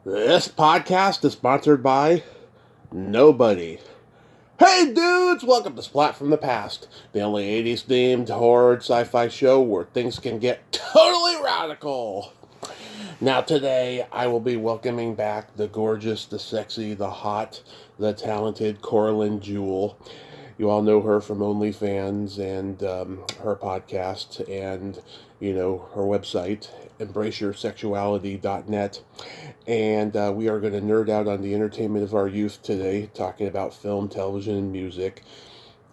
This podcast is sponsored by nobody. Hey dudes, welcome to Splat from the Past, the only 80s themed horror sci-fi show where things can get totally radical. Now today I will be welcoming back the gorgeous, the sexy, the hot, the talented Coralyn Jewel. You all know her from OnlyFans and her podcast and, her website, embraceyoursexuality.net. And we are going to nerd out on the entertainment of our youth today, talking about film, television, and music.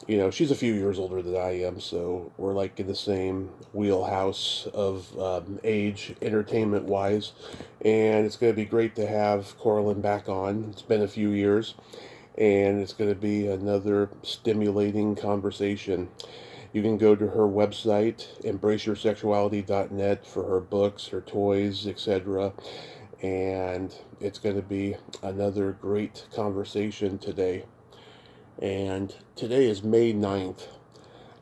She's a few years older than I am, so we're like in the same wheelhouse of age, entertainment-wise. And it's going to be great to have Coralyn back on. It's been a few years, and it's going to be another stimulating conversation. You can go to her website, embraceyoursexuality.net, for her books, her toys, etc. And it's going to be another great conversation today. And today is May 9th.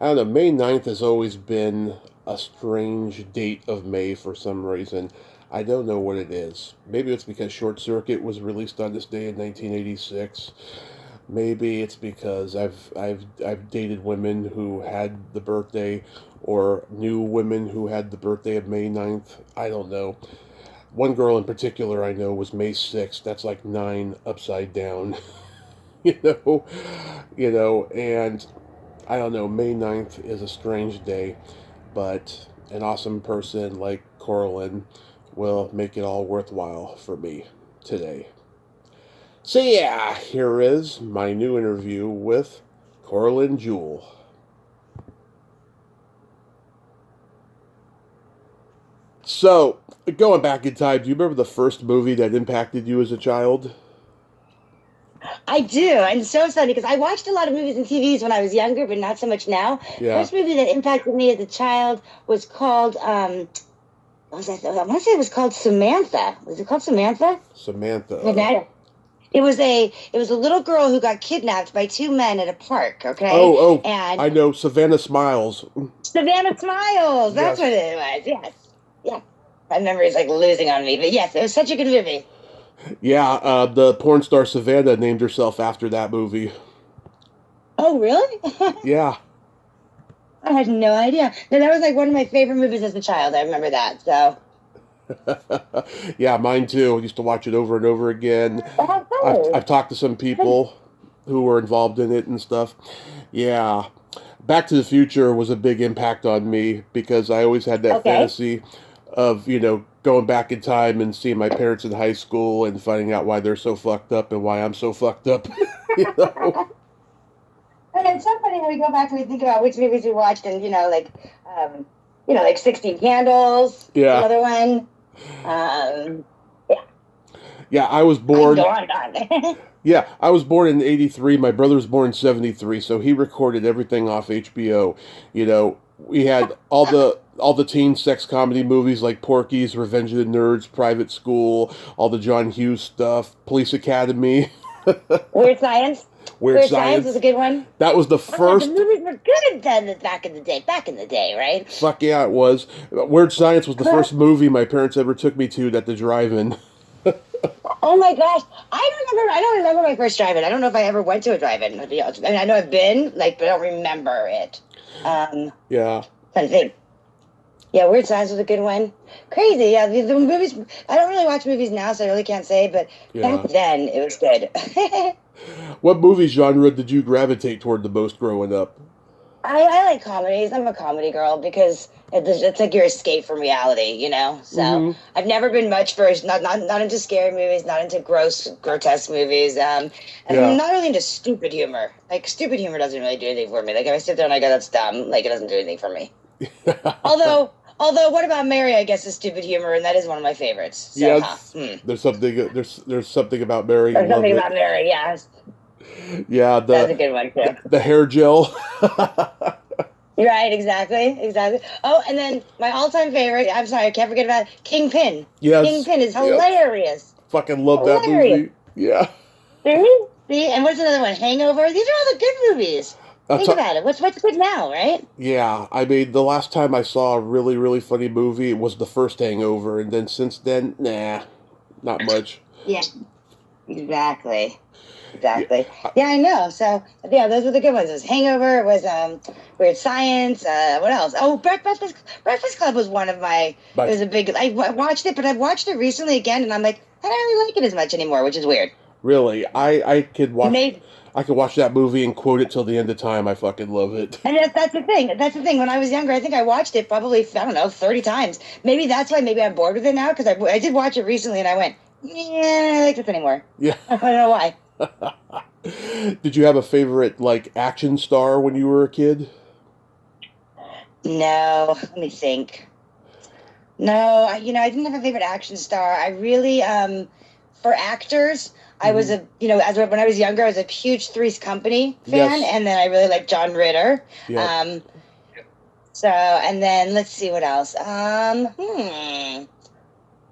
I don't know, May 9th has always been a strange date of May for some reason. I don't know what it is. Maybe it's because Short Circuit was released on this day in 1986. Maybe it's because I've dated women who had the birthday, or knew women who had the birthday of May 9th. I don't know. One girl in particular I know was May 6th. That's like 9 upside down. you know, and I don't know, May 9th is a strange day, but an awesome person like Coralyn will make it all worthwhile for me today. So yeah, here is my new interview with Coralyn Jewel. So, going back in time, do you remember the first movie that impacted you as a child? I do. I'm so excited because I watched a lot of movies and TVs when I was younger, but not so much now. Yeah. First movie that impacted me as a child was called, what was that? I want to say it was called Samantha. Was it called Samantha? Samantha. It was a little girl who got kidnapped by two men at a park. Okay. And I know, Savannah Smiles. Savannah Smiles. That's what it was. Yes. Yeah. My memory's like losing on me, but yes, it was such a good movie. Yeah, the porn star Savannah named herself after that movie. Oh, really? Yeah. I had no idea. No, that was like one of my favorite movies as a child. I remember that. So. Yeah, mine too. I used to watch it over and over again. I've talked to some people who were involved in it and stuff. Yeah. Back to the Future was a big impact on me because I always had that fantasy of, going back in time and seeing my parents in high school and finding out why they're so fucked up and why I'm so fucked up. And it's so funny when we go back and we think about which movies we watched, and like 16 Candles. Yeah. Another one. Yeah, I was born. Yeah, I was born in '83. My brother was born in '73, so he recorded everything off HBO. We had all the teen sex comedy movies like Porky's, Revenge of the Nerds, Private School, all the John Hughes stuff, Police Academy. Weird Science. Weird Science was a good one. That was the first. The movies were good then back in the day, right? Fuck yeah, it was. Weird Science was the first movie my parents ever took me to at the drive-in. Oh my gosh, I don't remember my first drive-in. I don't know if I ever went to a drive-in. I mean, I know I've been, but I don't remember it. Yeah. I think. Yeah, Weird Science was a good one. Crazy, yeah. The movies. I don't really watch movies now, so I really can't say. But back then, it was good. What movie genre did you gravitate toward the most growing up? I like comedies. I'm a comedy girl because it's like your escape from reality, So I've never been much for not into scary movies, not into grotesque movies. And I'm not really into stupid humor. Like stupid humor doesn't really do anything for me. Like if I sit there and I go, "That's dumb," like it doesn't do anything for me. Although, What About Mary? I guess is stupid humor, and that is one of my favorites. So, yes, there's something about Mary. There's something about Mary, yes. Yeah, that's a good one too. The hair gel. Right, exactly. Oh, and then my all-time favorite. I'm sorry, I can't forget about Kingpin. Yes, Kingpin is hilarious. Fucking love that movie. Yeah. See, and what's another one? Hangover. These are all the good movies. Think about it. What's good now, right? Yeah, I mean, the last time I saw a really, really funny movie was the first Hangover, and then since then, nah, not much. Yeah, exactly. Yeah. Exactly. Yeah, I know. So yeah, those were the good ones. It was Hangover. It was Weird Science. What else? Oh, Breakfast Club was one of my. It But was a big. Watched it, but I've watched it recently again, and I'm like, I don't really like it as much anymore, which is weird. really, It made I could watch that movie and quote it till the end of time. I fucking love it. And that's the thing. That's the thing. When I was younger, I think I watched it probably, I don't know, 30 times. Maybe that's why maybe I'm bored with it now because I did watch it recently and I went, yeah, I don't like this anymore. Yeah. I don't know why. Did you have a favorite like action star when you were a kid? No, let me think. No, I didn't have a favorite action star. I really, for actors, I was Hmm. a, when I was younger, I was a huge Three's Company fan, Yes. and then I really liked John Ritter. Yep. Um, and then let's see what else.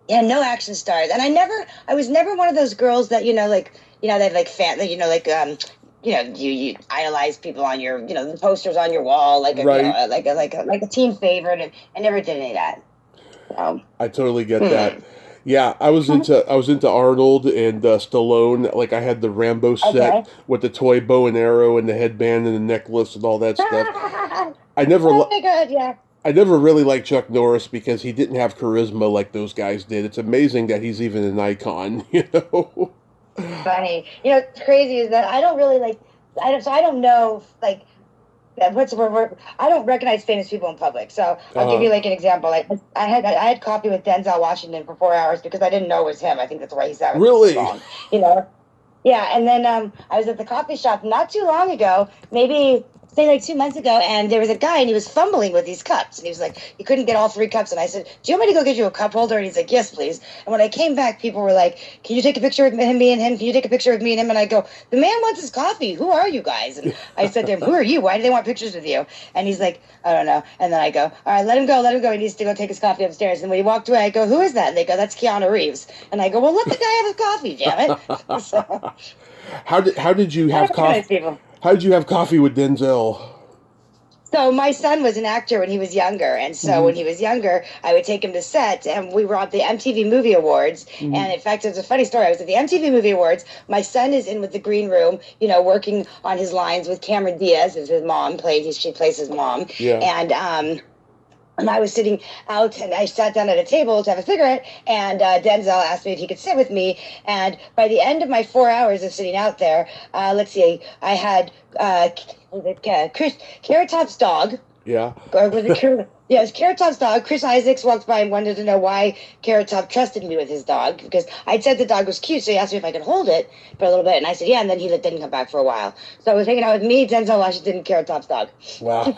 Yeah, no action stars. And I was never one of those girls that, they have like you idolize people on your, the posters on your wall, Right. like a teen favorite. And I never did any of that. So, I totally get that. hmm. Yeah, I was into Arnold and Stallone. Like I had the Rambo set Okay. with the toy bow and arrow and the headband and the necklace and all that stuff. Oh I never li- my God, yeah. I never really liked Chuck Norris because he didn't have charisma like those guys did. It's amazing that he's even an icon, you know. Funny. What's crazy is that I don't really like, I don't know, like, what's the word? I don't recognize famous people in public. So I'll give Uh, you like an example. Like I had coffee with Denzel Washington for 4 hours because I didn't know it was him. I think that's why he sat with me for so really? long. You know? Yeah, and then I was at the coffee shop not too long ago, maybe say like 2 months ago, and there was a guy and he was fumbling with these cups, and he was like, he couldn't get all three cups, and I said, "Do you want me to go get you a cup holder?" And he's like, "Yes, please." And when I came back, people were like, "Can you take a picture with him, me and him? Can you take a picture with me and him?" And I go, "The man wants his coffee. Who are you guys?" And I said to him, "Who are you? Why do they want pictures with you?" And he's like, "I don't know." And then I go, "All right, let him go, let him go. He needs to go take his coffee upstairs." And when he walked away, I go, "Who is that?" And they go, "That's Keanu Reeves." And I go, "Well, let the guy have his coffee, damn it." So How did you I have recognize coffee? people. How did you have coffee with Denzel? So my son was an actor when he was younger, and so Hmm. when he was younger, I would take him to set, and we were at the MTV Movie Awards. Hmm. And in fact, it's a funny story. I was at the MTV Movie Awards. My son is in with the green room, working on his lines with Cameron Diaz, as his mom plays. She plays his mom, Yeah. and I was sitting out, and I sat down at a table to have a cigarette, and Denzel asked me if he could sit with me. And by the end of my 4 hours of sitting out there, let's see, I had Chris Carrot Top's dog, Yeah. or was it Carrot? Yeah, it was Carrot Top's dog. Chris Isaacs walked by and wanted to know why Carrot Top trusted me with his dog because I'd said the dog was cute, so he asked me if I could hold it for a little bit, and I said yeah, and then he didn't come back for a while. So I was hanging out with me, Denzel Washington, and Carrot Top's dog. Wow.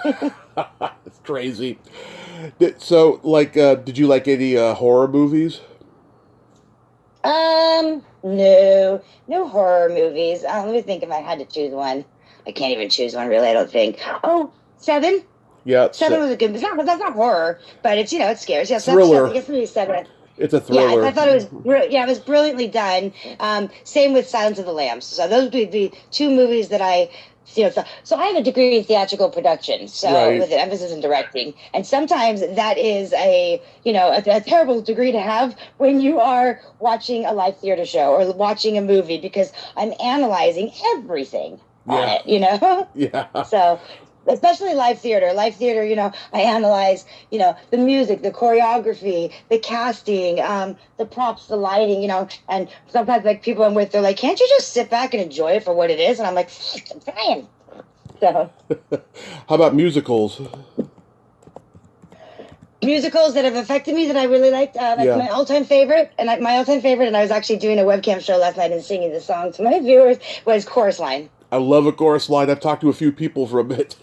It's crazy. So, like, did you like any horror movies? No, no horror movies. Let me think if I had to choose one. I can't even choose one really. I don't think. Oh, Seven. Yeah, Seven was a good. That's not horror, but it's it scares. Yeah, Seven. I thriller. guess maybe Seven. It's a Yeah, I thriller. thought it was. Yeah, it was brilliantly done. Same with Silence of the Lambs. So those would be the two movies that I. So I have a degree in theatrical production, so Right. with an emphasis in directing, and sometimes that is a terrible degree to have when you are watching a live theater show or watching a movie because I'm analyzing everything on Yeah. it. Yeah. So especially live theater. Live theater, I analyze, the music, the choreography, the casting, the props, the lighting, and sometimes like people I'm with, they're like, "Can't you just sit back and enjoy it for what it is?" And I'm like, "I'm trying." So How about musicals? musicals that have affected me that I really liked, like Yeah. my all-time favorite, and I was actually doing a webcam show last night and singing the song to my viewers was Chorus Line. I love a chorus line. I've talked to a few people from it.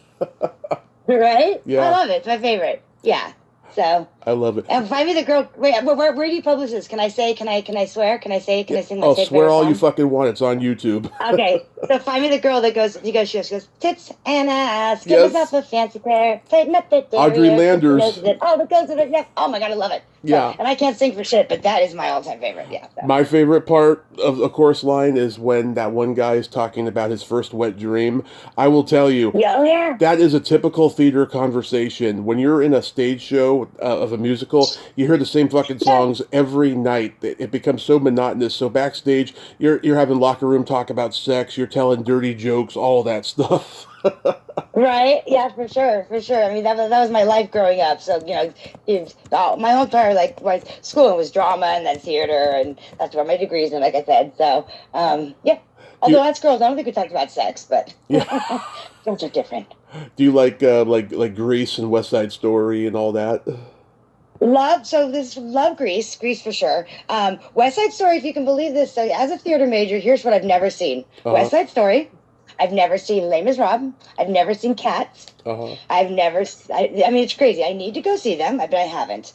Right? I Yeah. love it. It's my favorite. Yeah. So I love it. and find me the girl. Wait, where do you publish this? Can I say? Can I swear? Can I say? Can Yeah. I sing my Oh, swear favorite all you song? fucking want. It's on YouTube. Okay, so find me the girl that goes. She goes tits and ass. Give Yes. myself a fancy pair. Tighten up the Audrey derriere. Put the Landers. noses in. Oh, the goes with it. Yeah. Oh my god, I love it. So, Yeah. and I can't sing for shit, but that is my all-time favorite. Yeah. So. My favorite part of the chorus line is when that one guy is talking about his first wet dream. I will tell you, Yeah. Oh yeah. that is a typical theater conversation. When you're in a stage show of a musical, you hear the same fucking Yeah. songs every night. It becomes so monotonous. So backstage, you're having locker room talk about sex. You're telling dirty jokes, all that stuff. Right? Yeah, for sure, for sure. I mean, that was my life growing up. So my whole entire like my schooling was drama and then theater, and that's where my degrees. And like I said, so yeah. Do Although you, that's girls, I don't think we talked about sex, but yeah. girls are different. Do you like Grease and West Side Story and all that? Love Grease for sure. West Side Story, if you can believe this. So as a theater major, here's what I've never seen: Uh huh. West Side Story. I've never seen Les Miserables. I've never seen Cats. Uh huh. I mean, it's crazy. I need to go see them, but I haven't.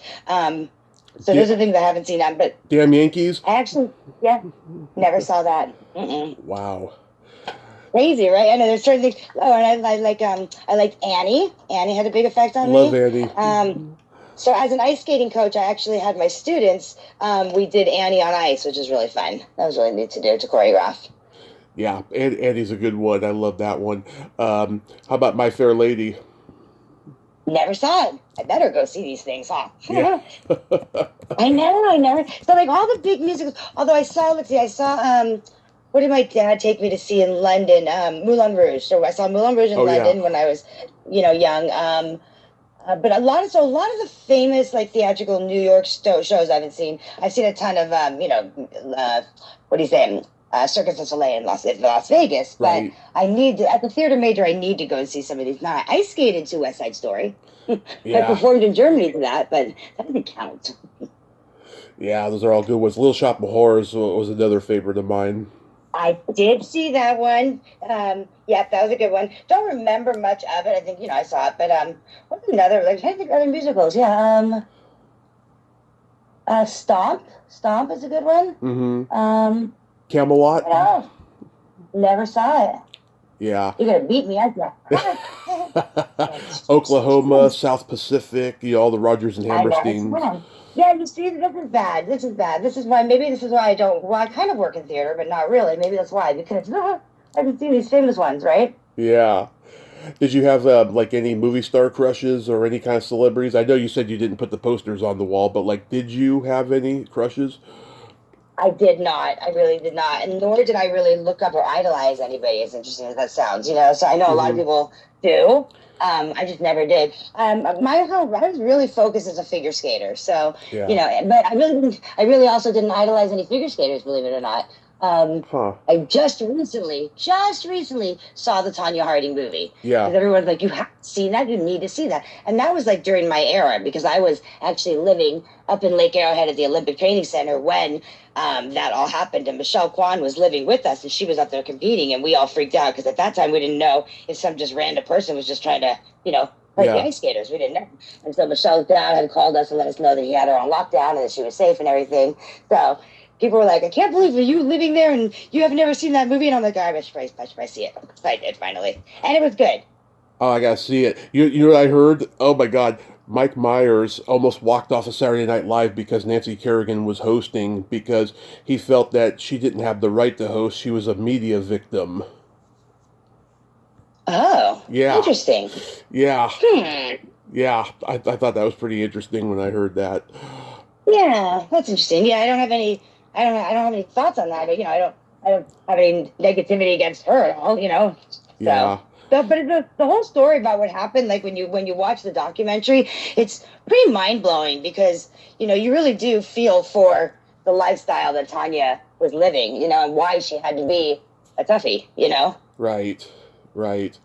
So Da- those are things I haven't seen. But Damn Yankees. I actually, yeah, never saw that. Mm-mm. Wow. Crazy, right? I know there's certain things. Oh, and I liked Annie. Annie had a big effect on Love me. Andy. So as an ice skating coach, I actually had my students. We did Annie on ice, which is really fun. That was really neat to do to choreograph. Yeah, Andy's a good one. I love that one. How about My Fair Lady? Never saw it. I better go see these things, huh? Yeah. I know, I never. So like all the big musicals. Although I saw what did my dad take me to see in London? Moulin Rouge. So I saw Moulin Rouge in Oh yeah. London when I was, young. But a lot of the famous like theatrical New York shows I haven't seen. I've seen a ton of what do you say? Circus du Soleil in Las Vegas, but Right. as a theater major, I need to go and see some of these. Now, I skated to West Side Story. I Yeah. performed in Germany to that, but that doesn't count. Yeah, those are all good ones. Little Shop of Horrors was another favorite of mine. I did see that one. Yeah, that was a good one. Don't remember much of it. I think I saw it, but what's another like? I think other musicals. Yeah, Stomp is a good one. Mm-hmm. What Camelot. else? Never saw it. Yeah. You're gonna beat me, aren't you? Oklahoma, South Pacific, all the Rodgers and I know it's Hammersteins. fun. Yeah, you see, this is bad. This is bad. This is why I don't. Well, I kind of work in theater, but not really. Maybe that's why because I haven't seen these famous ones, right? Yeah. Did you have like any movie star crushes or any kind of celebrities? I know you said you didn't put the posters on the wall, but like, did you have any crushes? I did not. I really did not, and nor did I really look up or idolize anybody. As interesting as that sounds, So I know a lot of Mm-hmm. people do. I just never did. I was really focused as a figure skater, so Yeah. But I really didn't. I really also didn't idolize any figure skaters, believe it or not. Huh. I just recently saw the Tanya Harding movie Yeah. because everyone's like, "You have seen that? You need to see that." And that was like during my era because I was actually living up in Lake Arrowhead at the Olympic Training Center when that all happened. And Michelle Kwan was living with us, and she was up there competing, and we all freaked out because at that time we didn't know if some just random person was just trying to, hurt the Yeah. ice skaters. We didn't know. And so Michelle's dad had called us and let us know that he had her on lockdown and that she was safe and everything. So people were like, I can't believe you living there and you have never seen that movie. And I'm like, I should probably see it. So I did finally. And it was good. Oh, I gotta see it. You know what I heard? Oh my God. Mike Myers almost walked off of Saturday Night Live because Nancy Kerrigan was hosting because he felt that she didn't have the right to host. She was a media victim. Oh, Yeah. interesting. Yeah. Hmm. Yeah. I thought that was pretty interesting when I heard that. Yeah, that's interesting. Yeah, I don't have any thoughts on that. But, I don't have any negativity against her at all. So, Yeah. but the whole story about what happened, like when you watch the documentary, it's pretty mind blowing because you really do feel for the lifestyle that Tanya was living, and why she had to be a toughie. Right. Right.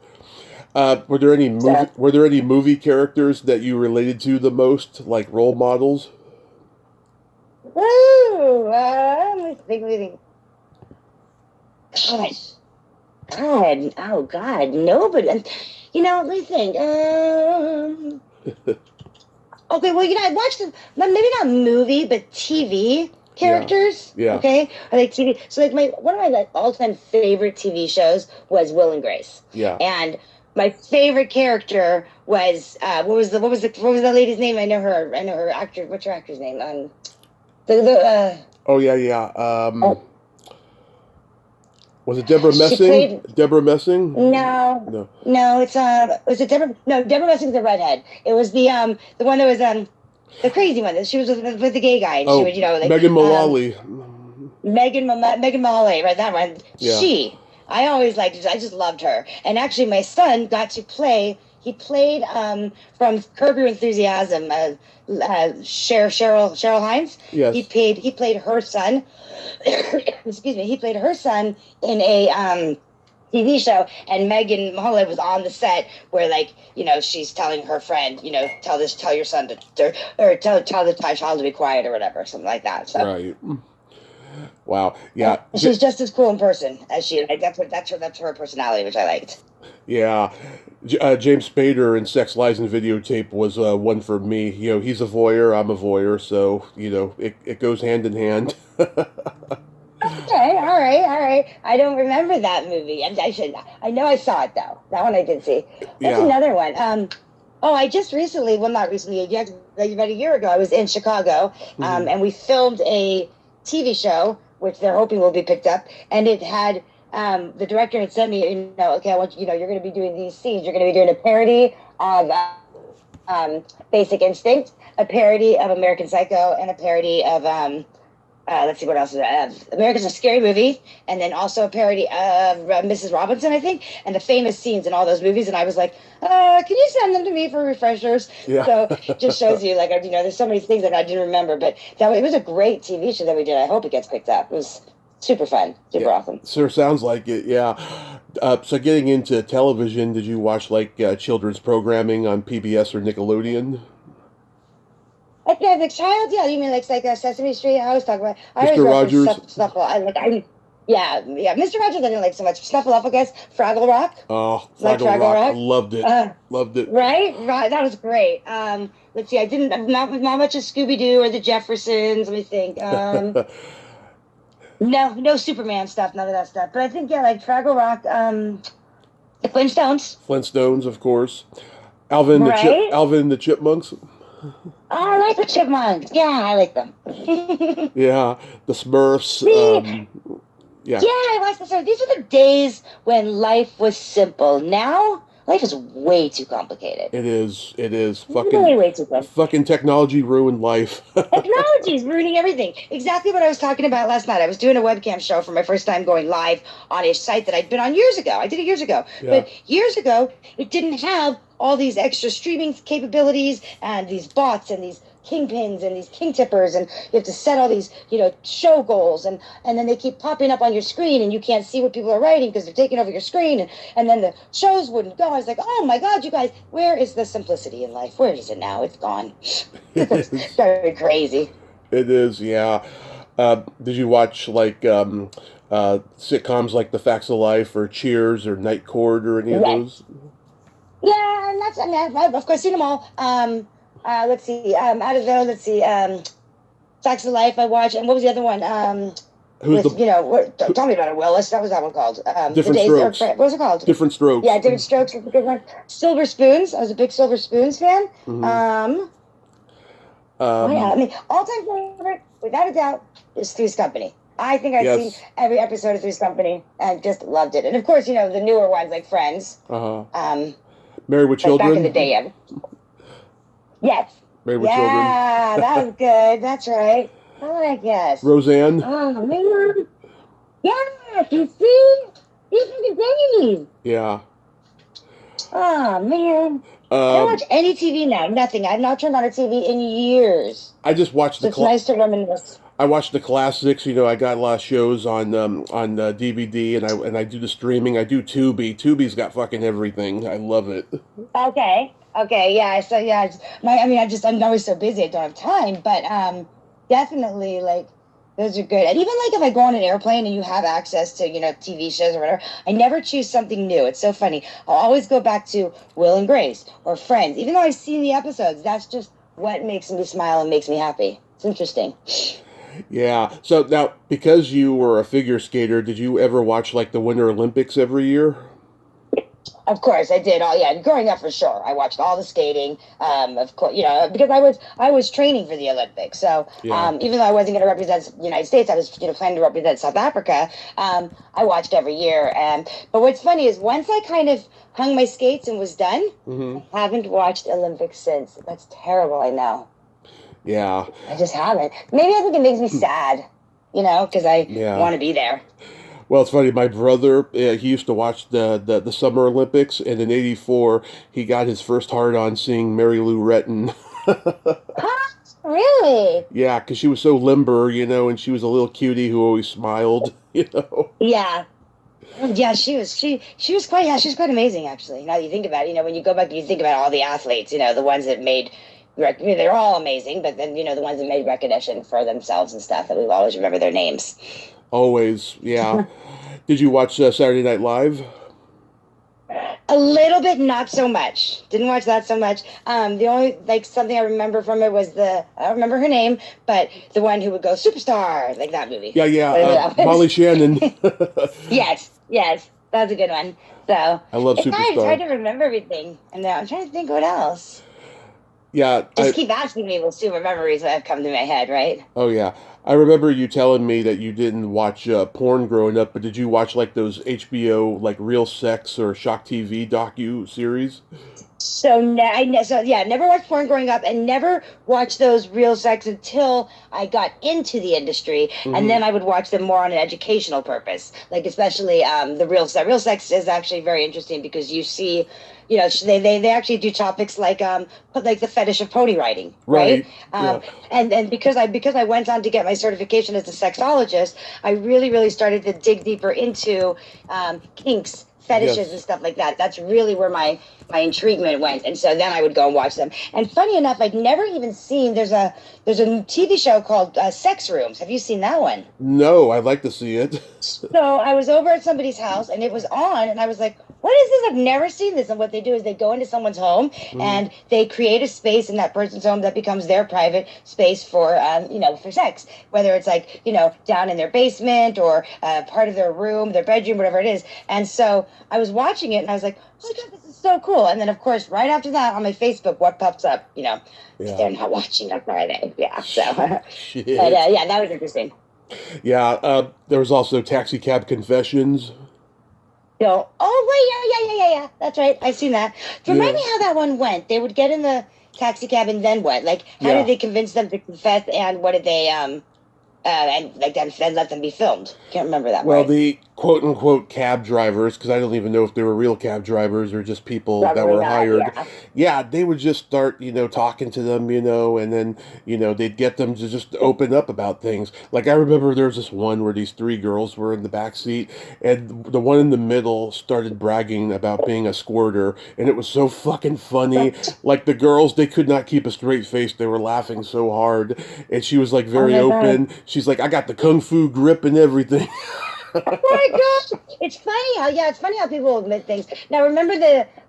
So, were there any movie characters that you related to the most, like role models? woo, let me think. Gosh, God, oh God, nobody. Let me think. Okay, well, I watched maybe not movie, but TV Yeah. characters. Yeah. Okay, I like TV. So like one of my like all-time favorite TV shows was Will and Grace, Yeah. and my favorite character was what was that lady's name? I know her actor. What's her actor's name? The Oh yeah, yeah. oh, Was it Deborah she Messing? played. Deborah Messing? No, No. no, it's was it Deborah? No, Deborah Messing's the redhead. It was the one that was The crazy one. She was with the gay guy, and she Oh, would, like Megan Mullally. Megan Mullally, right? That one. Yeah. I always liked. I just loved her. And actually, my son got to play. He played from Curb Your Enthusiasm. Cheryl Hines. Yes. He played her son. Excuse me. He played her son in a TV show, and Megan Mullally was on the set where, like, she's telling her friend, tell your son to, or tell the child to be quiet or whatever, something like that. So. Right. Wow. Yeah. And she's just as cool in person as she. Like, that's her personality, which I liked. Yeah. James Spader in Sex, Lies, and Videotape was one for me. He's a voyeur, I'm a voyeur, so, it goes hand in hand. Okay, all right. I don't remember that movie. I know I saw it, though. That one I did see. That's another one. I just recently, well, not recently, about a year ago, I was in Chicago, and we filmed a TV show, which they're hoping will be picked up, and it had, the director had sent me, okay, I want you're going to be doing these scenes. You're going to be doing a parody of Basic Instinct, a parody of American Psycho, and a parody of, let's see what else is there. America's a Scary Movie, and then also a parody of Mrs. Robinson, I think, and the famous scenes in all those movies. And I was like, can you send them to me for refreshers? Yeah. So it just shows you, like, there's so many things that I didn't remember, but it was a great TV show that we did. I hope it gets picked up. It was super fun, super awesome. Sure sounds like it, yeah. So getting into television, did you watch, like, children's programming on PBS or Nickelodeon? Like, the child, yeah. You mean like Sesame Street? I always talk about. I Mr. always Rogers. Yeah. Mr. Rogers I didn't like so much. Snuffleupagus, Fraggle Rock. Oh, Fraggle Rock. Loved it. Loved it. Right. That was great. Let's see. I didn't not much of Scooby Doo or the Jeffersons. Let me think. No Superman stuff. None of that stuff. But I think like Fraggle Rock. The Flintstones. Flintstones, of course. Alvin the Chipmunks. Oh, I like the Chipmunks. Yeah, I like them. Yeah, the Smurfs. Yeah, I watched the Smurfs. These are the days when life was simple. Now, life is way too complicated. It is. Really way too complicated. Fucking technology ruined life. Technology is ruining everything. Exactly what I was talking about last night. I was doing a webcam show for my first time going live on a site that I'd been on years ago. I did it years ago. Yeah. But years ago, it didn't have all these extra streaming capabilities and these bots and these kingpins and these king tippers, and you have to set all these show goals, and then they keep popping up on your screen and you can't see what people are writing because they're taking over your screen, and then the shows wouldn't go. I was like, oh my god, you guys, where is the simplicity in life? Where is it now? It's gone. It's very crazy. It is. Yeah. Did you watch like sitcoms like The Facts of Life or Cheers or Night Court or any of those? Yeah, I've of course seen them all. Let's see. Out of those, let's see. Facts of Life I watched, and what was the other one? Tell me about it, Willis. What was that one called? Different Strokes. What was it called? Different Strokes. Yeah, Different Strokes was a good one. Silver Spoons. I was a big Silver Spoons fan. Mm-hmm. All-time favorite, without a doubt, is Three's Company. I think I've seen every episode of Three's Company and just loved it. And of course, the newer ones like Friends. Married with Children. Back in the day. Yes. Married with Children. Yeah, that was good. That's right. I guess. Roseanne. Oh, man. Yeah, you see? These are the days. Yeah. Oh, man. I don't watch any TV now. Nothing. I've not turned on a TV in years. I just watched it's nice to reminisce. I watched the classics. I got a lot of shows on DVD, and I do the streaming. I do Tubi. Tubi's got fucking everything. I love it. Okay. Yeah. So yeah, I'm always so busy. I don't have time. But definitely, like, those are good. And even like if I go on an airplane and you have access to TV shows or whatever, I never choose something new. It's so funny. I'll always go back to Will and Grace or Friends, even though I've seen the episodes. That's just what makes me smile and makes me happy. It's interesting. Yeah. So now, because you were a figure skater, did you ever watch like the Winter Olympics every year? Of course, I did. Growing up for sure, I watched all the skating. Of course, because I was training for the Olympics. So even though I wasn't going to represent the United States, I was planning to represent South Africa. I watched every year. But what's funny is once I kind of hung my skates and was done, I haven't watched Olympics since. That's terrible. I know. Yeah. I just haven't. Maybe I think it makes me sad, because I Yeah. want to be there. Well, it's funny. My brother, he used to watch the Summer Olympics, and in '84, he got his first hard on seeing Mary Lou Retton. Huh? Really? Yeah, because she was so limber, and she was a little cutie who always smiled, Yeah. Yeah, she was quite she's quite amazing actually. Now that you think about it, when you go back and you think about all the athletes, the ones that made they're all amazing, but then the ones that made recognition for themselves and stuff that we always remember their names. Always, yeah. Did you watch Saturday Night Live? A little bit, not so much. Didn't watch that so much. The only like something I remember from it was I don't remember her name, but the one who would go superstar, like that movie. Yeah, yeah. Whatever that Molly was. Shannon. Yes, yes, that's a good one. So I love it's hard Superstar. to remember everything, and I'm trying to think what else. Yeah, Just keep asking me, we'll see what memories have come to my head, right? oh yeah. I remember you telling me that you didn't watch porn growing up, but did you watch like those HBO like Real Sex or Shock TV docu series? So yeah, never watched porn growing up, and never watched those real sex until I got into the industry, and Mm-hmm. then I would watch them more on an educational purpose, like especially the real sex. Real sex is actually very interesting because you see, they actually do topics like the fetish of pony riding, right? Right. Yeah. Um, and because I went on to get my certification as a sexologist, I really started to dig deeper into kinks, fetishes and Yes. stuff like that. That's really where my intriguement went, and so then I would go and watch them. And funny enough, I'd never even seen. There's a TV show called Sex Rooms. Have you seen that one? No, I'd like to see it. So I was over at somebody's house and it was on, and I was like, "What is this? I've never seen this." And what they do is they go into someone's home Hmm. and they create a space in that person's home that becomes their private space for sex, whether it's like down in their basement or part of their room, their bedroom, whatever it is. And so I was watching it and I was like, "Oh my god, this is so cool!" And then of course, right after that on my Facebook, what pops up? Yeah. They're not watching us, are they? Yeah. So, but Shit. yeah, that was interesting. Yeah. There was also Taxi Cab Confessions. Go, oh wait, yeah. That's right. I've seen that. Remind Yeah. me how that one went. They would get in the taxi cab and then what? Like, how did Yeah. they convince them to confess? And what did they and like then let them be filmed? Can't remember that Well, part. the quote unquote cab drivers, because I don't even know if they were real cab drivers or just people that Probably were not. hired. Yeah. Yeah, they would just start, talking to them, and then, they'd get them to just open up about things. Like I remember there was this one where these three girls were in the back seat, and the one in the middle started bragging about being a squirter, and it was so fucking funny. Like the girls, they could not keep a straight face. They were laughing so hard, and she was like Oh very my god. open. She's like, "I got the kung fu grip and everything." Oh my god. It's funny how people admit things. Now remember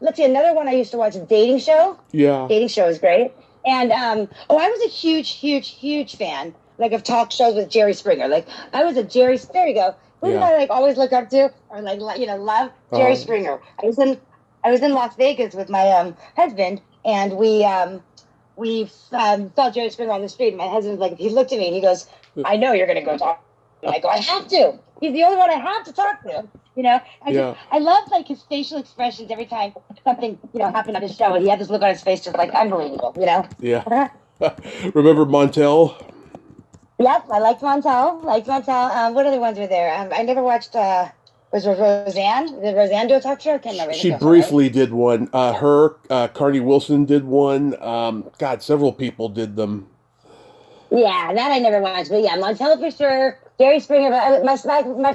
let's see, another one I used to watch, a dating show. Yeah. Dating show is great. And I was a huge fan like of talk shows with Jerry Springer. Like I was a Jerry. There you go. Who did Yeah. I like always look up to or like love? Jerry Um, Springer. I was in Las Vegas with my husband, and we saw Jerry Springer on the street. And my husband like he looked at me and he goes, "I know you're gonna go talk." And I go, "I have to. He's the only one I have to talk to." yeah. I love like his facial expressions every time something happened on his show, and he had this look on his face just like unbelievable. Yeah. Remember Montel? Yep, I liked Montel. Liked Montel. What other ones were there? I never watched. Was Roseanne? Did Roseanne do a talk show? I can't remember. I think She it was her, right? briefly did one. Carney Wilson did one. God, several people did them. Yeah, that I never watched, but yeah, Montel for sure. Jerry Springer. But my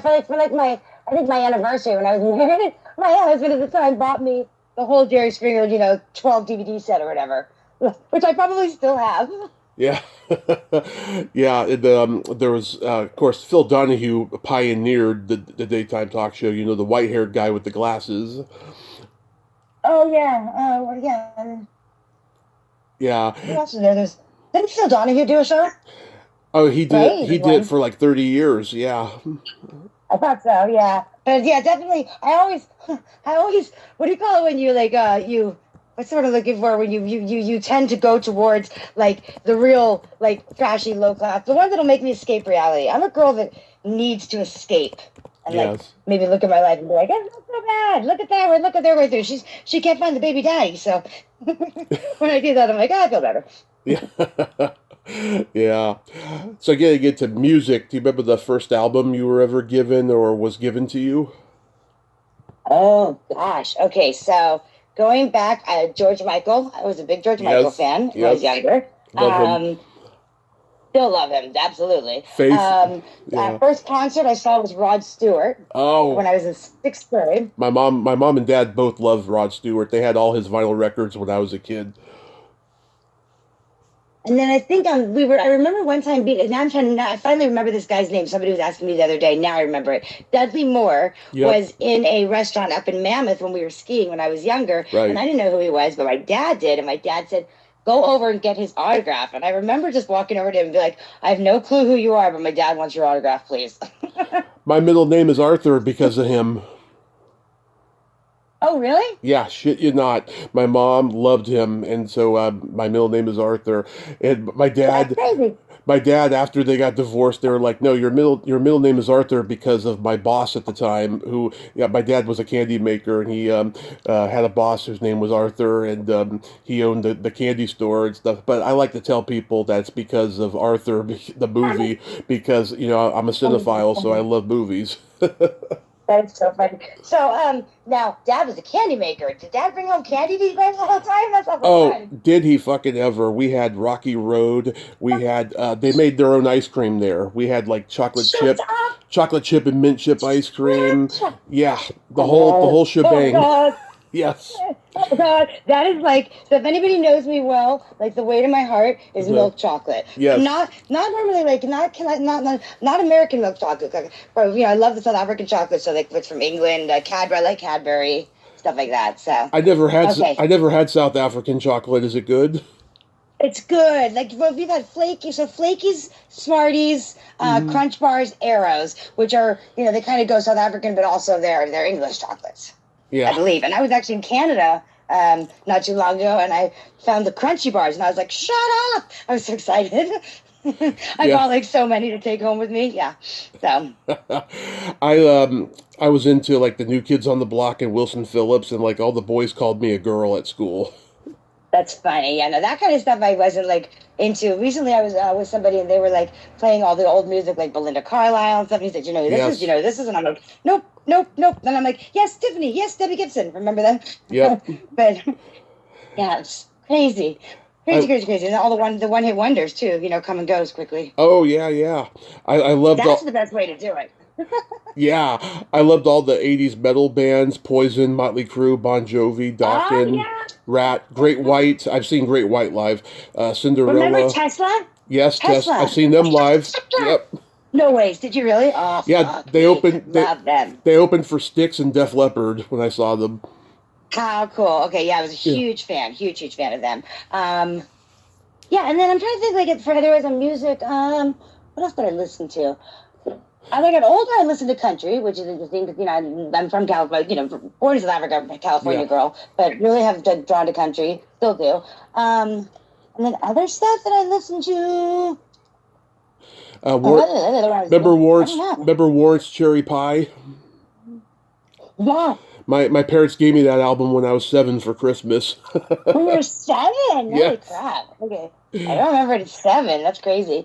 friend for like my I think my anniversary when I was married, my husband at the time bought me the whole Jerry Springer 12 DVD set or whatever, which I probably still have. Yeah. Yeah. There was, of course, Phil Donahue pioneered the daytime talk show, the white haired guy with the glasses. Oh yeah, well, yeah. Yeah. Who else is there? Didn't Phil Donahue do a show? Oh, Right, he he did did one. for like 30 years. Yeah. I thought so, yeah. But yeah, definitely. I always, what do you call it when you what's the word I'm looking for when you tend to go towards like the real like trashy low class, the ones that'll make me escape reality. I'm a girl that needs to escape and like Yes. maybe look at my life and be like, it's not so bad. Look at that. Look at their way through. She can't find the baby daddy. So when I do that, I'm like, I feel better. Yeah. Yeah. So getting into music, do you remember the first album you were ever given or was given to you? Oh gosh. Okay, so going back, George Michael. I was a big George Michael Yes. fan when I was Yep. younger. Love him. Um, Still love him, absolutely. Faith. Yeah. First concert I saw was Rod Stewart when Oh, I was in sixth grade. my mom and dad both loved Rod Stewart. They had all his vinyl records when I was a kid. And then I think I remember one time being, now I'm trying to, now I finally remember this guy's name. Somebody was asking me the other day. Now I remember it. Dudley Moore Yep. was in a restaurant up in Mammoth when we were skiing when I was younger. And Right. I didn't know who he was, but my dad did. And my dad said, go over and get his autograph. And I remember just walking over to him and be like, I have no clue who you are, but my dad wants your autograph, please. My middle name is Arthur because of him. Oh, really? Yeah, shit you not. My mom loved him, and so my middle name is Arthur. And That's crazy. my dad, after they got divorced, they were like, "No, your middle name is Arthur because of my boss at the time. Who, yeah, my dad was a candy maker, and he had a boss whose name was Arthur, and he owned the candy store and stuff. But I like to tell people that's because of Arthur, the movie, because I'm a cinephile, so I love movies. That's so funny. So, now Dad was a candy maker. Did Dad bring home candy to you guys all the time? That's awful Oh, fun. did he fucking ever? We had Rocky Road. We had they made their own ice cream there. We had like Shut up! chocolate chip and mint chip ice cream. What? Yeah, the whole Oh shebang. God! Yes. Oh God! That is like, so. If anybody knows me well, like the way to my heart is Uh, milk chocolate. yes. Not normally like not American milk chocolate. But I love the South African chocolate. So like it's from England. Cadbury, I like Cadbury stuff like that. So okay. I never had South African chocolate. Is it good? It's good. Like, well, we've had flaky, so flakies, Smarties, Hmm. Crunch Bars, Arrows, which are, they kind of go South African, but also they're English chocolates, I Yeah. believe. And I was actually in Canada not too long ago, and I found the Crunchy Bars, and I was like, shut up! I was so excited. I Yeah. bought like so many to take home with me. Yeah. So I was into like the New Kids on the Block and Wilson Phillips, and like all the boys called me a girl at school. that's funny. Yeah, no, that kind of stuff I wasn't like into. Recently, I was with somebody and they were like playing all the old music, like Belinda Carlisle and stuff. And he said, "You know who this is? You Yes. know who this is?" And I'm like, "Nope, nope, nope." And I'm like, "Yes, Tiffany. Yes, Debbie Gibson. Remember them?" Yep. But yeah, it's crazy, crazy, I crazy, crazy. And all the one hit wonders too. Come and goes quickly. Oh yeah, yeah. I loved That's all the best way to do it. yeah, I loved all the 80s metal bands, Poison, Motley Crue, Bon Jovi, Oh Dokken, yeah. Rat, Great White. I've seen Great White live. Remember Cinderella. Tesla? Yes, Tess. I've Tesla. seen them live. Yep. No ways. Did you really? Oh Yeah, fuck me. Love them. they opened for Styx and Def Leppard when I saw them. How cool. Okay, yeah, I was a Yeah. huge fan, huge, huge fan of them. Yeah, and then I'm trying to think like for otherwise on music. What else did I listen to? As I got older, I listened to country, which is interesting because I'm from California. Born in South Africa, I'm a Yeah. California girl, but really have been drawn to country, still do. And then other stuff that I listen to. War, I don't know. Remember Warrant's Cherry Pie? Yeah, My parents gave me that album when I was 7 for Christmas. we were seven. Holy Yes. crap. Okay, I don't remember it at seven. That's crazy.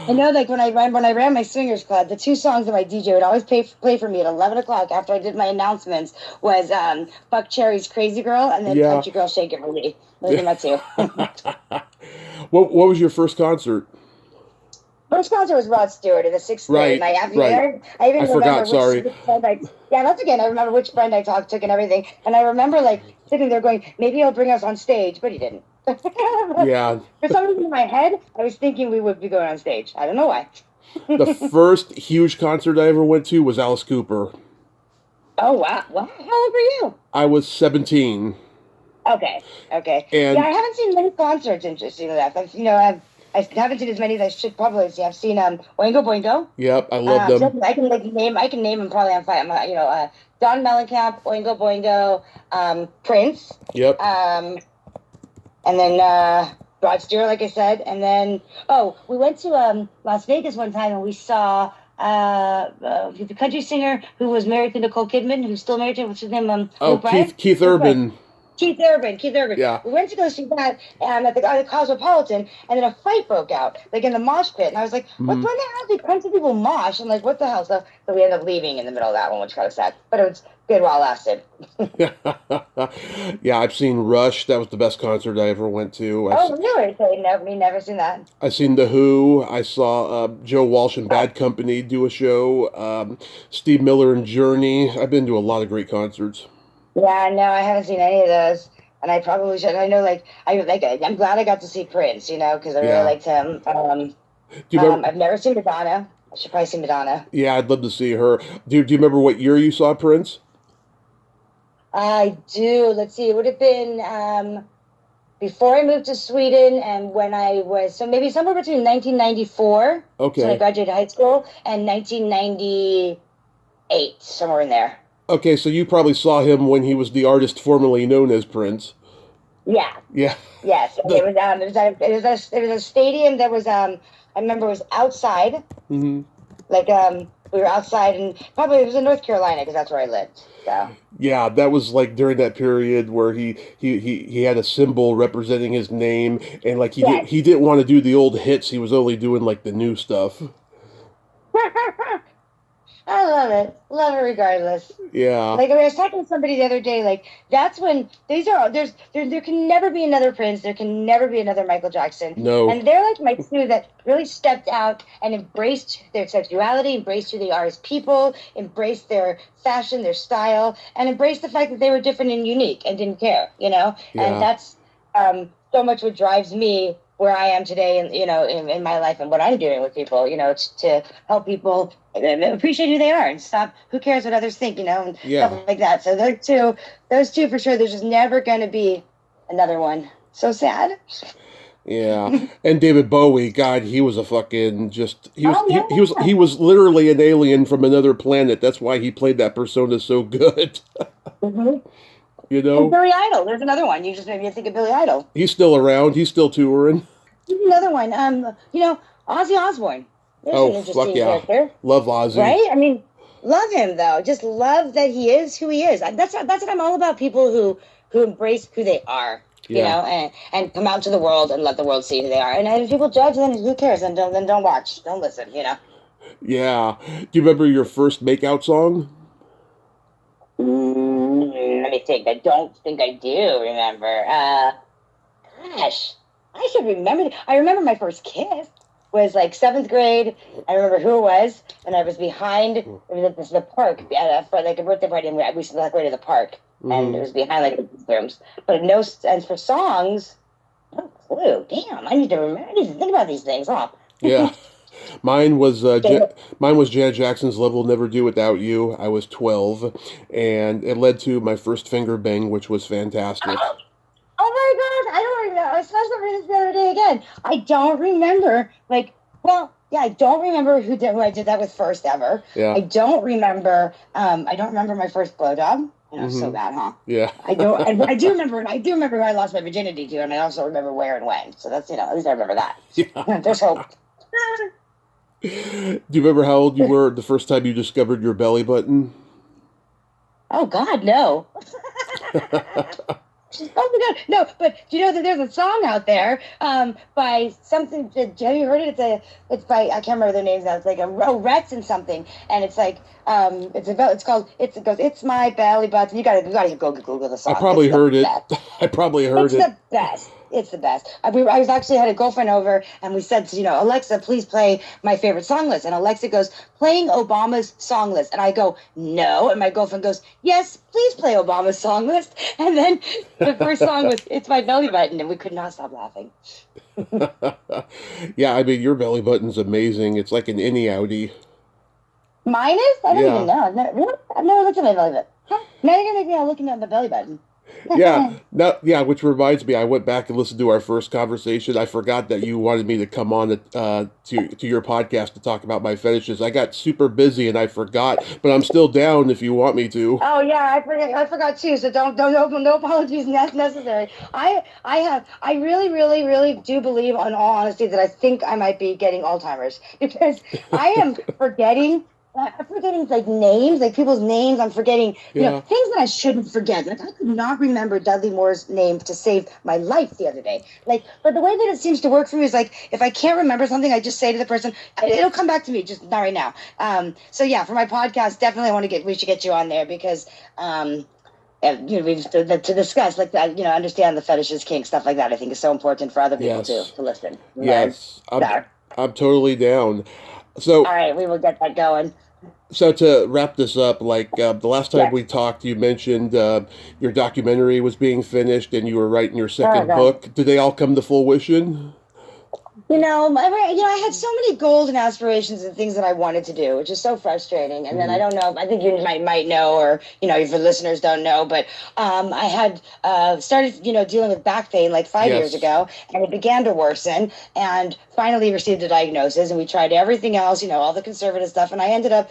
I know, like when I ran my swingers club, the two songs that my DJ would always play for me at 11 o'clock after I did my announcements was "Buck Cherry's Crazy Girl" and then Yeah. "Country Girl Shake It for Me." Those are my two. What was your first concert? First concert was Rod Stewart in the sixth grade, and Right, right. I I even remember forgot, sorry. which friend I. Yeah, that's again. I remember which friend I took and everything, and I remember like sitting there going, maybe he'll bring us on stage, but he didn't. Yeah. For some reason in my head, I was thinking we would be going on stage. I don't know why. The first huge concert I ever went to was Alice Cooper. Oh wow! Wow, how old were you? I was 17. Okay, okay. Yeah, I And haven't seen many concerts. Interesting enough, I haven't seen as many as I should probably see. I've seen Oingo Boingo. yep, I love them. I can name them probably on fire. Don Mellencamp, Oingo Boingo, Prince, Yep. and then Rod Stewart, like I said, and then we went to Las Vegas one time and we saw the country singer who was married to Nicole Kidman, who's still married to, what's his name? Oh, Luke Bryan. Keith Luke Bryan. Urban. Keith Urban. Yeah. We went to go see that at the Cosmopolitan, and then a fight broke out, like in the mosh pit. And I was like, what the hell? They come to people mosh? I'm like, what the hell? So we ended up leaving in the middle of that one, which kind of sad. But it was good while it lasted. Yeah, I've seen Rush. That was the best concert I ever went to. Oh, really? So me never seen that. I seen The Who. I saw Joe Walsh and Bad Company do a show. Steve Miller and Journey. I've been to a lot of great concerts. Yeah, no, I haven't seen any of those, and I probably should. I know, I'm glad I got to see Prince, because I really liked him. Do you remember? I've never seen Madonna. I should probably see Madonna. Yeah, I'd love to see her. Do you remember what year you saw Prince? I do. Let's see. It would have been before I moved to Sweden, and when I was maybe somewhere between 1994, Okay, when I graduated high school, and 1998, somewhere in there. Okay, so you probably saw him when he was the artist formerly known as Prince. Yeah. Yeah. Yes. It was a stadium that was I remember it was outside. Mm-hmm. We were outside, and probably it was in North Carolina because that's where I lived. So. Yeah, that was like during that period where he had a symbol representing his name, and like he didn't want to do the old hits. He was only doing like the new stuff. I love it. Love it regardless. Yeah. Like, I was talking to somebody the other day, like, that's when there can never be another Prince. There can never be another Michael Jackson. No. And they're like my two that really stepped out and embraced their sexuality, embraced who they are as people, embraced their fashion, their style, and embraced the fact that they were different and unique and didn't care, Yeah. And that's so much what drives me where I am today, and in my life and what I'm doing with people, to help people appreciate who they are and stop. Who cares what others think, and stuff like that. So those two for sure. There's just never going to be another one. So sad. Yeah, and David Bowie, God, he was a fucking he was literally an alien from another planet. That's why he played that persona so good. Mm-hmm. And Billy Idol. There's another one. You just made me think of Billy Idol. He's still around. He's still touring. There's another one. Ozzy Osbourne. There's an interesting character. Love Ozzy. Right? I mean, love him though. Just love that he is who he is. That's what I'm all about. People who embrace who they are. And come out to the world and let the world see who they are. And if people judge, then who cares? Then don't watch. Don't listen. Yeah. Do you remember your first makeout song? Let me think. I don't think I do remember. Gosh, I should remember. I remember my first kiss was like 7th grade. I remember who it was, and I was behind. It was the park for like a birthday party, and we used to go to the park, and it was behind like the rooms. But no, and for songs, no clue. Damn, I need to remember. I need to think about these things, huh? Yeah. Mine was Janet Jackson's Love Will Never Do Without You. I was 12, and it led to my first finger bang, which was fantastic. Oh my gosh, I don't remember. I saw somebody this the other day again. I don't remember. I don't remember who I did that with first ever. Yeah. I don't remember. I don't remember my first blowjob. So bad, huh? Yeah. I don't. I do remember. I do remember who I lost my virginity to, and I also remember where and when. So that's at least I remember that. Yeah. There's hope. Do you remember how old you were the first time you discovered your belly button? Oh God, no. Oh my God, no! But do you know that there's a song out there by something? Have you heard it? It's by, I can't remember their names now. It's like Rex and something, and it's like it goes, it's my belly button. You gotta go Google the song. I probably heard it. It's the best. It's the best. I was actually had a girlfriend over, and we said, Alexa, please play my favorite song list. And Alexa goes, playing Obama's song list. And I go, no. And my girlfriend goes, yes, please play Obama's song list. And then the first song was It's My Belly Button, and we could not stop laughing. Yeah, I mean, your belly button's amazing. It's like an innie outie. Mine is? I don't even know. I've never looked at my belly button. Huh? Now you're going to make me all looking at my belly button. Which reminds me, I went back and listened to our first conversation. I forgot that you wanted me to come on to your podcast to talk about my fetishes. I got super busy and I forgot, but I'm still down if you want me to. Oh yeah, I forgot too. So don't no apologies necessary. I really, really, really do believe, in all honesty, that I think I might be getting Alzheimer's because I am forgetting I'm forgetting like names, like people's names. I'm forgetting, Yeah. things that I shouldn't forget. Like I could not remember Dudley Moore's name to save my life the other day. Like, but the way that it seems to work for me is like if I can't remember something, I just say to the person, it'll come back to me, just not right now. So yeah, for my podcast, definitely we should get you on there because we've to discuss like that, understand the fetishes, kink, stuff like that. I think is so important for other people too Yes. to listen, learn. Yes. So, I'm totally down. So all right, we will get that going. so to wrap this up, like the last time Yes. we talked, you mentioned your documentary was being finished and you were writing your Oh second God. book. Did they all come to fruition? I had so many goals and aspirations and things that I wanted to do, which is so frustrating. And then I Hmm. don't know. I think you might know, or if the listeners don't know, but I had started, dealing with back pain like 5 years Yes. ago, and it began to worsen. And finally received a diagnosis, and we tried everything else, all the conservative stuff, and I ended up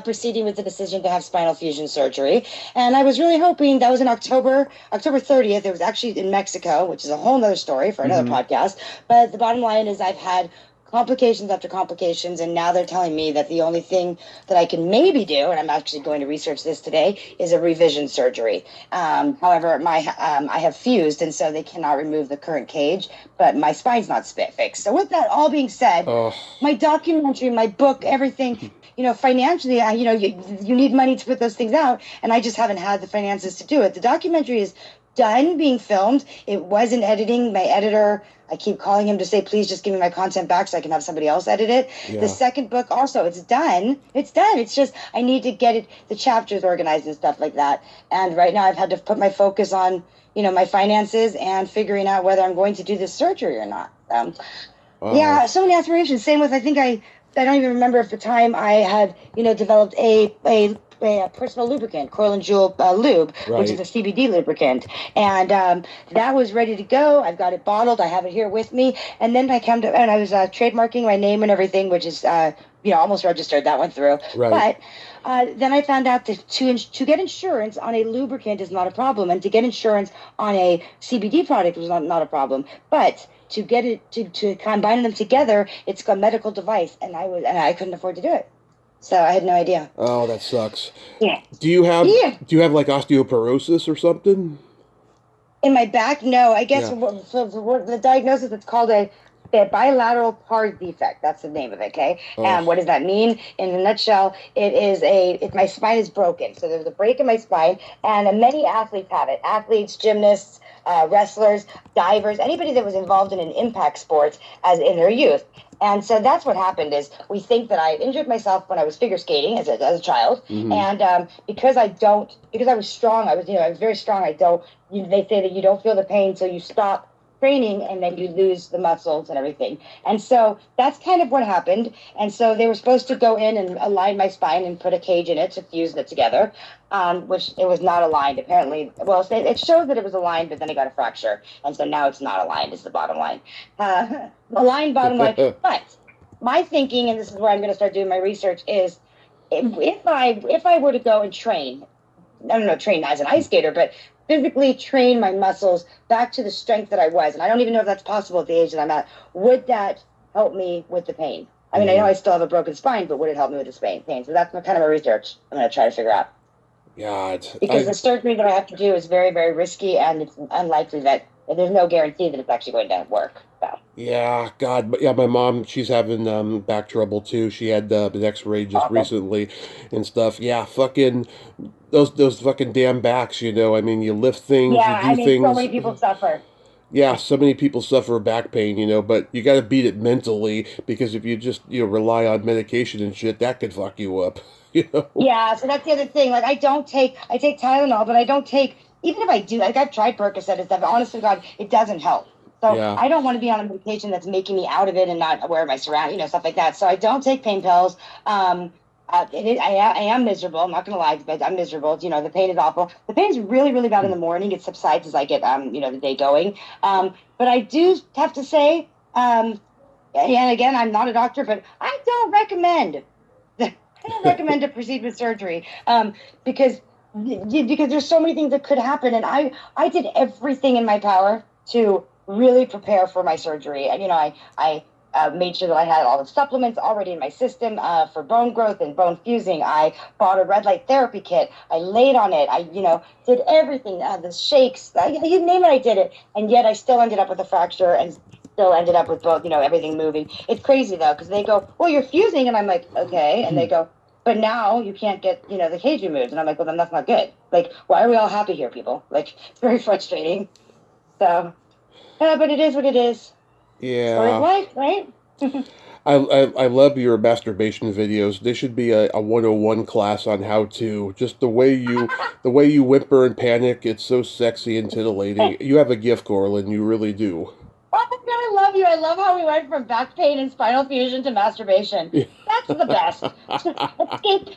proceeding with the decision to have spinal fusion surgery. And I was really hoping that was in October 30th. It was actually in Mexico, which is a whole nother story for another Hmm. podcast. But the bottom line is I've had complications after complications, and now they're telling me that the only thing that I can maybe do, and I'm actually going to research this today, is a revision surgery. However, I have fused, and so they cannot remove the current cage, but my spine's not fixed. So with that all being said, Oh. my documentary, my book, everything, financially, you need money to put those things out, and I just haven't had the finances to do it. The documentary is done being filmed. It was in editing. My editor, I keep calling him to say, please just give me my content back so I can have somebody else edit it. The Yeah. second book also, it's done. It's done. It's just I need to get the chapters organized and stuff like that. And right now I've had to put my focus on, my finances and figuring out whether I'm going to do this surgery or not. Wow. Yeah, so many aspirations. Same with I don't even remember if the time I had developed a personal lubricant, Coralyn Jewel lube, which is Right. a CBD lubricant, and that was ready to go. I've got it bottled. I have it here with me, and then I was trademarking my name and everything, which is almost registered. That went through, Right. but. Then I found out that to get insurance on a lubricant is not a problem, and to get insurance on a CBD product was not a problem. But to get it to combine them together, it's a medical device, and I couldn't afford to do it, so I had no idea. Oh, that sucks. Yeah, Do you have yeah. do you have like osteoporosis or something? In my back, no. I guess Yeah. for the diagnosis, it's called a bilateral pars defect. That's the name of it. Okay. And Oh. what does that mean? In a nutshell, my spine is broken. So there's a break in my spine, and many athletes have it. Athletes, gymnasts, wrestlers, divers, anybody that was involved in an impact sport as in their youth. And so that's what happened is we think that I injured myself when I was figure skating as a child. Hmm. And because I was strong, I was very strong. They say that you don't feel the pain until you stop training, and then you lose the muscles and everything. And so that's kind of what happened. And so they were supposed to go in and align my spine and put a cage in it to fuse it together, which it was not aligned. Apparently, well, it shows that it was aligned, but then it got a fracture. And so now it's not aligned is the bottom line. Aligned bottom line. But my thinking, and this is where I'm going to start doing my research, is if I were to go and train, I don't know, train as an ice skater, but physically train my muscles back to the strength that I was. And I don't even know if that's possible at the age that I'm at. Would that help me with the pain? I mean, I know I still have a broken spine, but would it help me with the pain? So that's kind of my research I'm going to try to figure out. God. Because the surgery that I have to do is very, very risky, and it's unlikely that there's no guarantee that it's actually going to work. So. Yeah, God, but yeah, my mom, she's having back trouble too. She had an X-ray just Awful. recently and stuff. Yeah, fucking those fucking damn backs, you know. I mean, you lift things, you Yeah, do I mean, so things. many people suffer. Yeah, so many people suffer back pain, you know, but you got to beat it mentally because if you just, rely on medication and shit, that could fuck you up, you know. Yeah, so that's the other thing. Like, I take Tylenol, but I don't take, even if I do, like, I've tried Percocet and stuff. Honest to God, it doesn't help. So Yeah. I don't want to be on a medication that's making me out of it and not aware of my surroundings, stuff like that. So I don't take pain pills. I am miserable. I'm not going to lie, but I'm miserable. The pain is awful. The pain is really, really bad in the morning. It subsides as I get, the day going. But I do have to say, and again, I'm not a doctor, but I don't recommend. I don't recommend to proceed with surgery because there's so many things that could happen, and I did everything in my power to really prepare for my surgery. And made sure that I had all the supplements already in my system for bone growth and bone fusing. I bought a red light therapy kit. I laid on it. I, did everything. The shakes, you name it, I did it. And yet I still ended up with a fracture and still ended up with both, everything moving. It's crazy though, because they go, well, you're fusing. And I'm like, okay. And they go, but now you can't get, the cage removed. And I'm like, well, then that's not good. Like, why are we all happy here, people? Like, it's very frustrating. So, but it is what it is. Yeah. Story of life, right? I love your masturbation videos. They should be a 101 class on how to. Just the way you whimper and panic, it's so sexy and titillating. You have a gift, Coralyn. You really do. Oh my God, I love you. I love how we went from back pain and spinal fusion to masturbation. That's the best. Escape,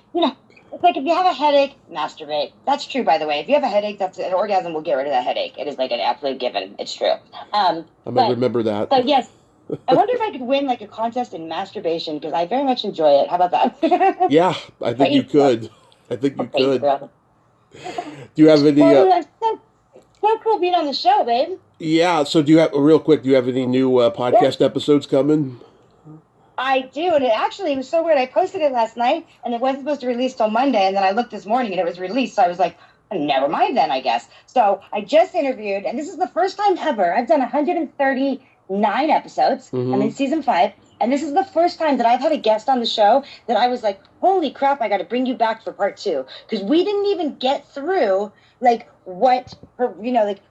it's like if you have a headache, masturbate. That's true, by the way. If you have a headache, that's an orgasm will get rid of that headache. It is like an absolute given. It's true. I'm gonna remember that. So yes, I wonder if I could win like a contest in masturbation because I very much enjoy it. How about that? Yeah, I think you could. I think you could. Girl. Do you have any? Well, so cool being on the show, babe. Yeah. So do you have real quick? Do you have any new podcast episodes coming? I do, and it was so weird. I posted it last night, and it wasn't supposed to release till Monday, and then I looked this morning, and it was released. So I was like, never mind then, I guess. So I just interviewed, and this is the first time ever. I've done 139 episodes. Mm-hmm. I'm in season 5, and this is the first time that I've had a guest on the show that I was like, holy crap, I got to bring you back for part 2, because we didn't even get through like what her,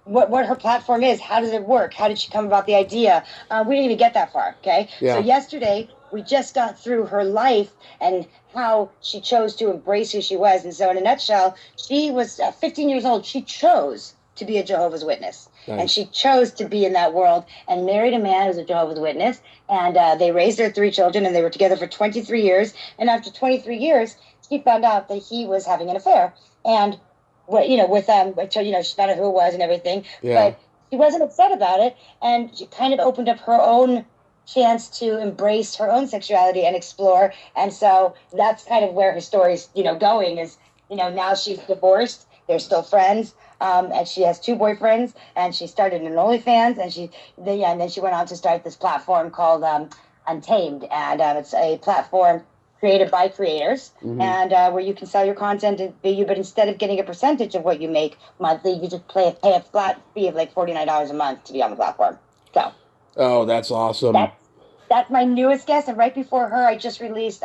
what her platform is. How does it work? How did she come about the idea? We didn't even get that far. Okay. Yeah. So yesterday we just got through her life and how she chose to embrace who she was. And so in a nutshell, she was 15 years old. She chose to be a Jehovah's Witness. Nice. And she chose to be in that world and married a man who's a Jehovah's Witness. And they raised their 3 children, and they were together for 23 years. And after 23 years, she found out that he was having an affair. And with she found out who it was and everything. Yeah. But she wasn't upset about it, and she kind of opened up her own chance to embrace her own sexuality and explore. And so that's kind of where her story's, going is, now she's divorced. They're still friends. And she has 2 boyfriends, and she started an OnlyFans, and then she went on to start this platform called Untamed, and it's a platform created by creators, mm-hmm. and where you can sell your content and video, but instead of getting a percentage of what you make monthly, you just pay a flat fee of like $49 a month to be on the platform. So, oh, that's awesome. That's my newest guest, and right before her, I just released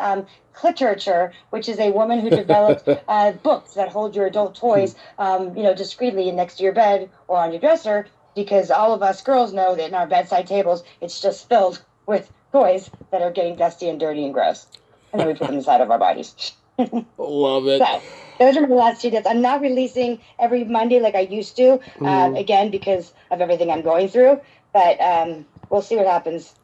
Cliterature, which is a woman who developed books that hold your adult toys, discreetly next to your bed or on your dresser, because all of us girls know that in our bedside tables, it's just filled with toys that are getting dusty and dirty and gross. And then we put them inside of our bodies. Love it. So, those are my last 2 days. I'm not releasing every Monday like I used to, again, because of everything I'm going through. But we'll see what happens.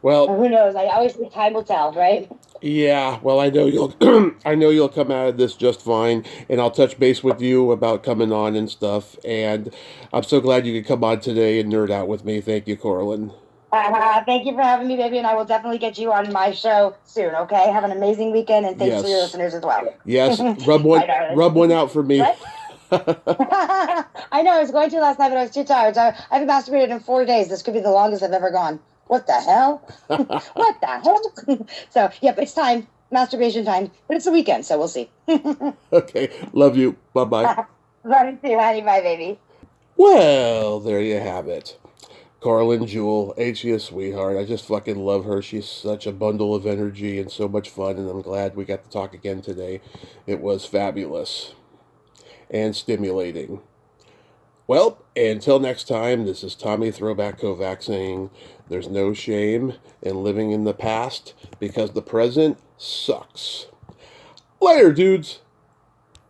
Well, who knows? I always think time will tell, right? Yeah. Well, I know you'll come out of this just fine, and I'll touch base with you about coming on and stuff. And I'm so glad you could come on today and nerd out with me. Thank you, Coralyn. Thank you for having me, baby, and I will definitely get you on my show soon, okay? Have an amazing weekend, and thanks for your listeners as well. Yes, rub one out for me. What? I know, I was going to last night, but I was too tired. So I haven't masturbated in 4 days. This could be the longest I've ever gone. What the hell? What the hell? So, yep, it's time. Masturbation time. But it's the weekend, so we'll see. Okay, love you. Bye-bye. Love you too, honey. Bye, baby. Well, there you have it. Coralyn Jewel, ain't she a sweetheart? I just fucking love her. She's such a bundle of energy and so much fun, and I'm glad we got to talk again today. It was fabulous and stimulating. Well, until next time, this is Tommy Throwback Kovac saying there's no shame in living in the past because the present sucks. Later, dudes.